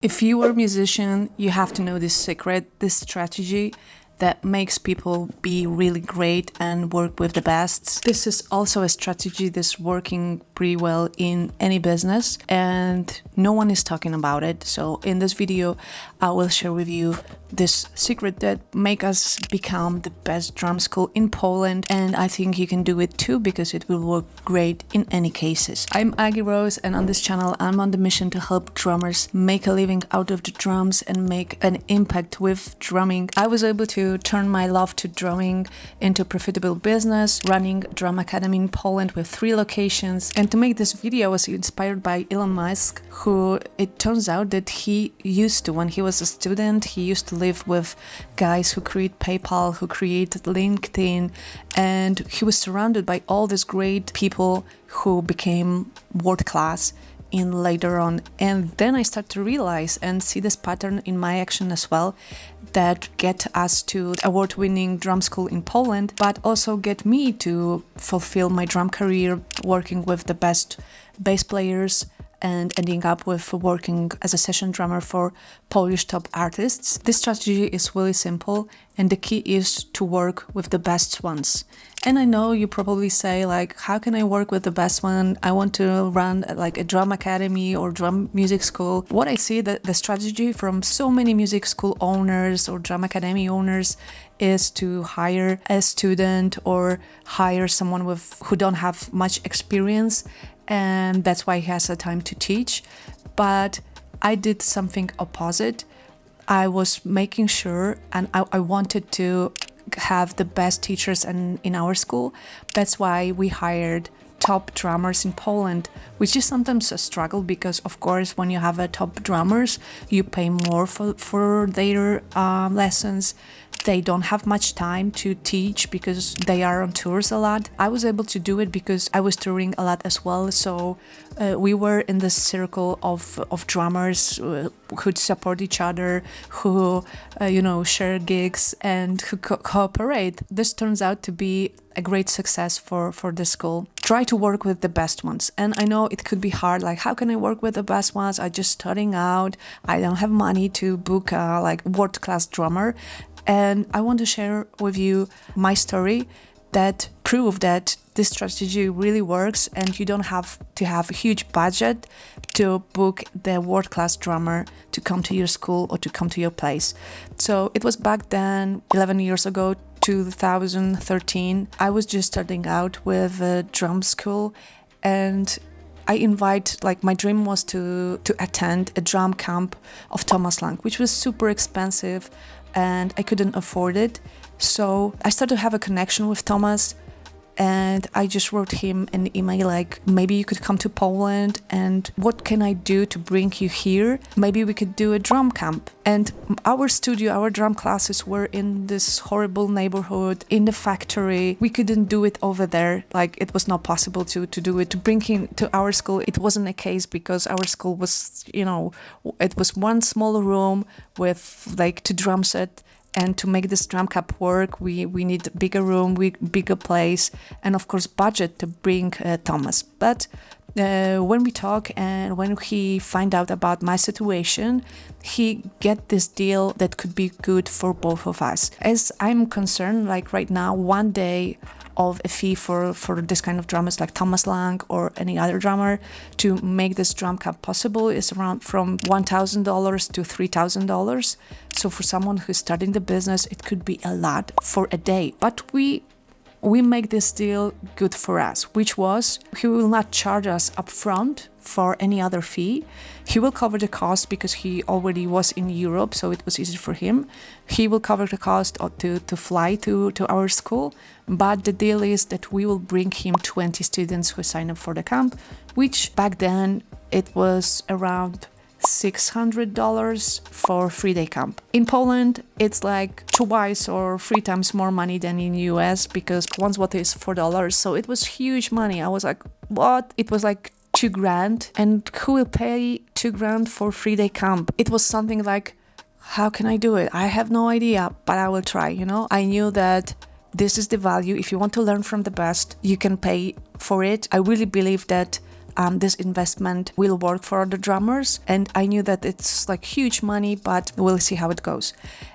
If you are a musician, you have to know this secret, this strategy that makes people be really great and work with the best. This is also a strategy that's working pretty well in any business and no one is talking about it. So in this video, I will share with you this secret that make us become the best drum school in Poland, and I think you can do it too because it will work great in any cases. I'm Aggie Rose, and on this channel I'm on the mission to help drummers make a living out of the drums and make an impact with drumming. I was able to turn my love to drumming into a profitable business, running a drum academy in Poland with 3 locations. And to make this video I was inspired by Elon Musk, who it turns out that he used to, when he was a student, he used to live with guys who create PayPal, who created LinkedIn, and he was surrounded by all these great people who became world class in later on. And then I start to realize and see this pattern in my action as well, that get us to award-winning drum school in Poland, but also get me to fulfill my drum career working with the best bass players and ending up with working as a session drummer for Polish top artists. This strategy is really simple, and the key is to work with the best ones. And I know you probably say, like, how can I work with the best one? I want to run like a drum academy or drum music school. What I see that the strategy from so many music school owners or drum academy owners is to hire a student or hire someone who don't have much experience, and that's why he has the time to teach. But I did something opposite. I was making sure, and I wanted to have the best teachers in our school. That's why we hired top drummers in Poland, which is sometimes a struggle because, of course, when you have a top drummers, you pay more for their lessons. They don't have much time to teach because they are on tours a lot. I was able to do it because I was touring a lot as well. So we were in this circle of drummers who support each other, who share gigs and who cooperate. This turns out to be a great success for the school. Try to work with the best ones. And I know it could be hard, like, how can I work with the best ones? I'm just starting out. I don't have money to book a world-class drummer. And I want to share with you my story that prove that this strategy really works and you don't have to have a huge budget to book the world-class drummer to come to your school or to come to your place. So it was back then, 11 years ago, 2013. I was just starting out with a drum school, and my dream was to attend a drum camp of Thomas Lang, which was super expensive and I couldn't afford it. So I started to have a connection with Thomas, and I just wrote him an email like, maybe you could come to Poland and what can I do to bring you here? Maybe we could do a drum camp. And our studio, our drum classes were in this horrible neighborhood, in the factory. We couldn't do it over there. Like, it was not possible to do it. To bring him to our school, it wasn't a case because our school was, it was one small room with like 2 drum set. And to make this drum camp work, we need a bigger room, bigger place, and of course budget to bring Thomas. But when we talk and when he find out about my situation, he get this deal that could be good for both of us. As I'm concerned, like right now, one day of a fee for this kind of drummers like Thomas Lang or any other drummer to make this drum camp possible is around from $1,000 to $3,000. So for someone who's starting the business, it could be a lot for a day. But we make this deal good for us, which was he will not charge us upfront for any other fee. He will cover the cost because he already was in Europe, so it was easy for him. He will cover the cost to fly to our school, but the deal is that we will bring him 20 students who sign up for the camp, which back then it was around $600 for a 3-day camp. In Poland, it's like 2x or 3 times more money than in US because one watt is $4. So it was huge money. I was like, what? It was like $2,000, and who will pay $2,000 for a 3-day camp? It was something like, how can I do it? I have no idea, but I will try. I knew that this is the value. If you want to learn from the best, you can pay for it. I really believe that this investment will work for other drummers. And I knew that it's like huge money, but we'll see how it goes.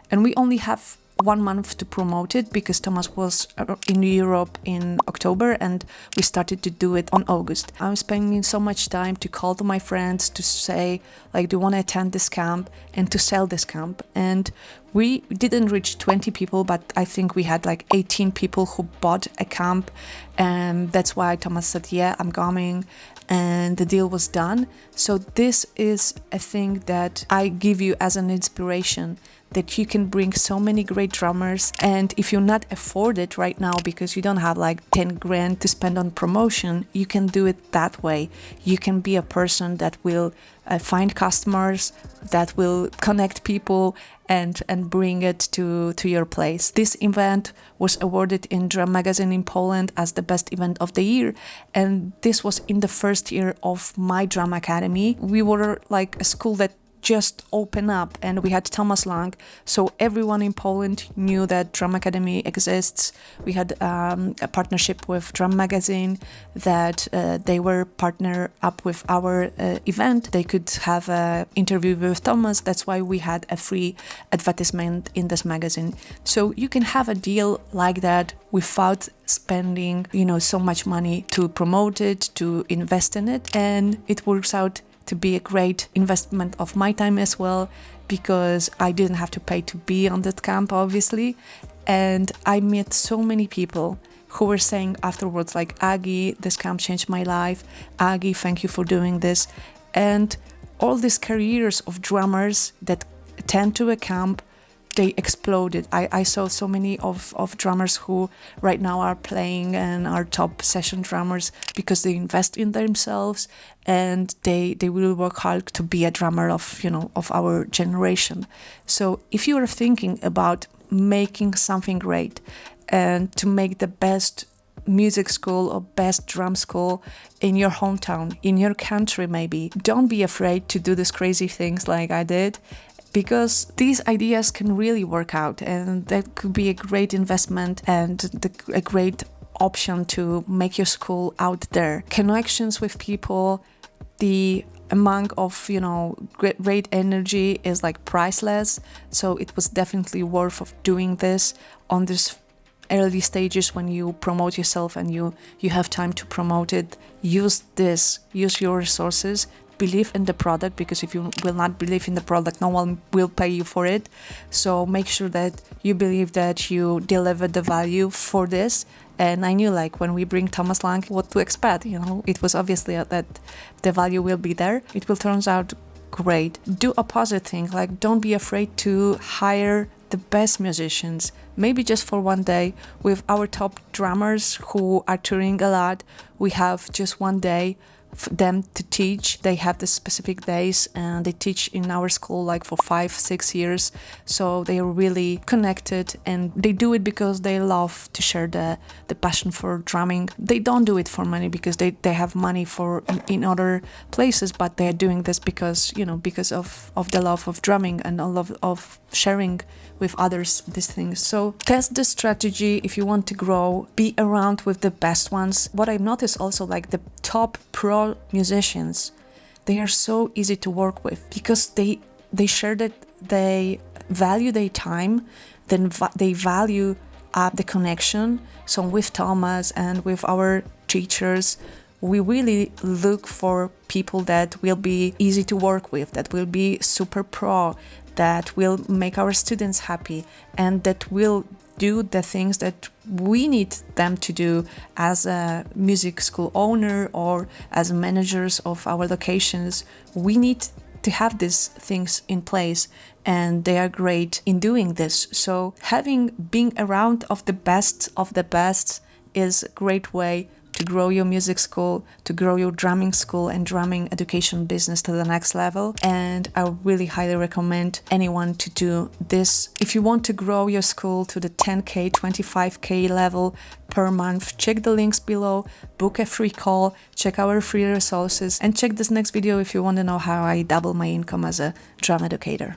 And we only have 1 month to promote it because Thomas was in Europe in October and we started to do it on August. I'm spending so much time to call to my friends to say, like, do you want to attend this camp and to sell this camp? And we didn't reach 20 people, but I think we had like 18 people who bought a camp. And that's why Thomas said, yeah, I'm coming. And the deal was done. So this is a thing that I give you as an inspiration, that you can bring so many great drummers. And if you're not afford it right now because you don't have like 10 grand to spend on promotion, you can do it that way. You can be a person that will find customers, that will connect people and bring it to your place. This event was awarded in Drum Magazine in Poland as the best event of the year. And this was in the first year of my drum academy. We were like a school that just open up, and we had Thomas Lang, so everyone in Poland knew that Drum Academy exists. We had a partnership with Drum Magazine, that they were partner up with our event. They could have an interview with Thomas. That's why we had a free advertisement in this magazine. So you can have a deal like that without spending, so much money to promote it, to invest in it, and it works out to be a great investment of my time as well, because I didn't have to pay to be on that camp, obviously. And I met so many people who were saying afterwards, like, Agi, this camp changed my life. Agi, thank you for doing this. And all these careers of drummers that attend to a camp, they exploded. I saw so many of drummers who right now are playing and are top session drummers because they invest in themselves and they will work hard to be a drummer of our generation. So if you are thinking about making something great and to make the best music school or best drum school in your hometown, in your country maybe, don't be afraid to do these crazy things like I did, because these ideas can really work out, and that could be a great investment and a great option to make your school out there. Connections with people, the amount of great energy is like priceless. So it was definitely worth of doing this on this early stages when you promote yourself and you have time to promote it. Use your resources. Believe in the product, because if you will not believe in the product, no one will pay you for it. So make sure that you believe that you deliver the value for this. And I knew, like, when we bring Thomas Lang, what to expect. It was obviously that the value will be there. It will turn out great. Do opposite thing, like, don't be afraid to hire the best musicians, maybe just for one day. With our top drummers who are touring a lot, we have just one day for them to teach. They have the specific days and they teach in our school like for 5-6 years. So they are really connected and they do it because they love to share the passion for drumming. They don't do it for money because they have money for in other places, but they are doing this because of the love of drumming and the love of sharing with others these things. So test the strategy if you want to grow. Be around with the best ones. What I've noticed also, like the top pro musicians, they are so easy to work with because they share that they value their time, then they value the connection. So with Thomas and with our teachers, we really look for people that will be easy to work with, that will be super pro, that will make our students happy, and that will do the things that we need them to do as a music school owner or as managers of our locations. We need to have these things in place, and they are great in doing this. So being around of the best is a great way to grow your music school, to grow your drumming school and drumming education business to the next level. And I really highly recommend anyone to do this. If you want to grow your school to the 10K, 25K level per month, check the links below, book a free call, check our free resources, and check this next video if you want to know how I double my income as a drum educator.